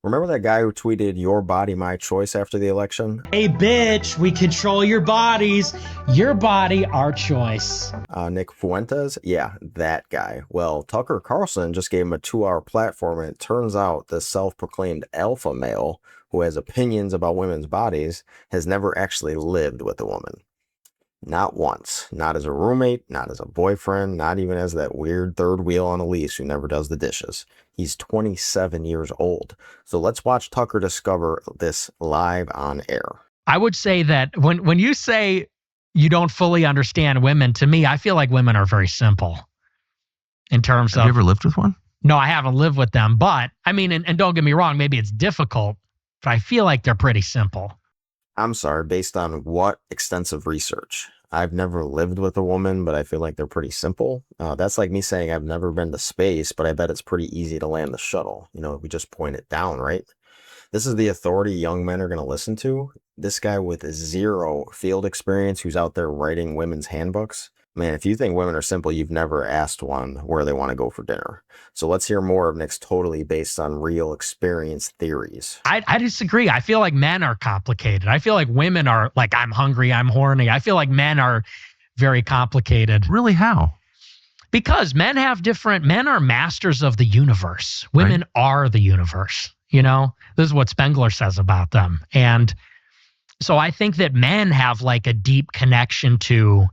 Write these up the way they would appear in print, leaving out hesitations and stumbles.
Remember that guy who tweeted "Your body, my choice" after the election? Hey, bitch, we control your bodies. Your body, our choice. Nick Fuentes? Yeah, that guy. Well, Tucker Carlson just gave him a 2 hour platform, and it turns out the self proclaimed alpha male who has opinions about women's bodies has never actually lived with a woman. Not once. Not as a roommate, not as a boyfriend, not even as that weird third wheel on a leash who never does the dishes. He's 27 years old. So let's watch Tucker discover this live on air. I would say that when you say you don't fully understand women, to me, I feel like women are very simple in terms of. Have you ever lived with one? No, I haven't lived with them, but I mean, and don't get me wrong, maybe it's difficult, but I feel like they're pretty simple. I'm sorry, based on what extensive research? I've never lived with a woman, but I feel like they're pretty simple. That's like me saying I've never been to space, but I bet it's pretty easy to land the shuttle. We just point it down, right? This is the authority young men are going to listen to. This guy with zero field experience who's out there writing women's handbooks. Man, if you think women are simple, you've never asked one where they want to go for dinner. So let's hear more of Nick's totally based on real experience theories. I disagree. I feel like men are complicated. I feel like women are like, I'm hungry, I'm horny. I feel like men are very complicated. Really? How? Because men are masters of the universe. Women are the universe. This is what Spengler says about them. And so I think that men have like a deep connection to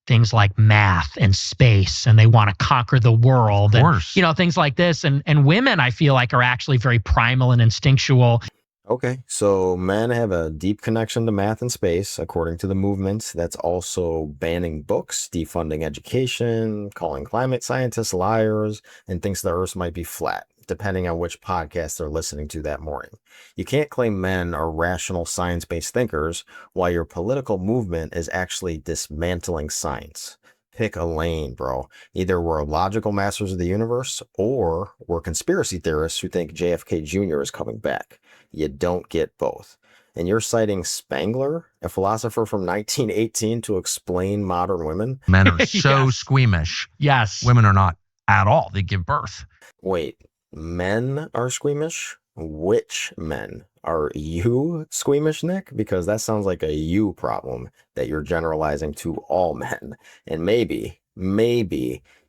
things like math and space, and they want to conquer the world. Of course. And, things like this. And women, I feel like, are actually very primal and instinctual. Okay, so men have a deep connection to math and space, according to the movement that's also banning books, defunding education, calling climate scientists liars, and thinks the earth might be flat, depending on which podcast they're listening to that morning. You can't claim men are rational science-based thinkers while your political movement is actually dismantling science. Pick a lane, bro. Either we're logical masters of the universe, or we're conspiracy theorists who think JFK Jr. is coming back. You don't get both. And you're citing Spengler, a philosopher from 1918, to explain modern women? Men are so Yes. squeamish. Yes. Women are not at all. They give birth. Wait, men are squeamish? Which men? Are you squeamish, Nick? Because that sounds like a you problem that you're generalizing to all men. And maybe,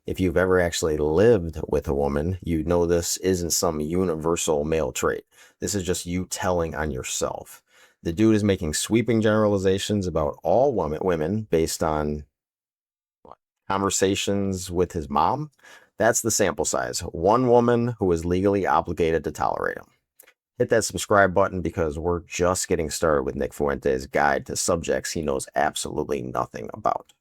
if you've ever actually lived with a woman, you know this isn't some universal male trait. This is just you telling on yourself. The dude is making sweeping generalizations about all women based on conversations with his mom. That's the sample size. One woman who is legally obligated to tolerate him. Hit that subscribe button because we're just getting started with Nick Fuentes' guide to subjects he knows absolutely nothing about.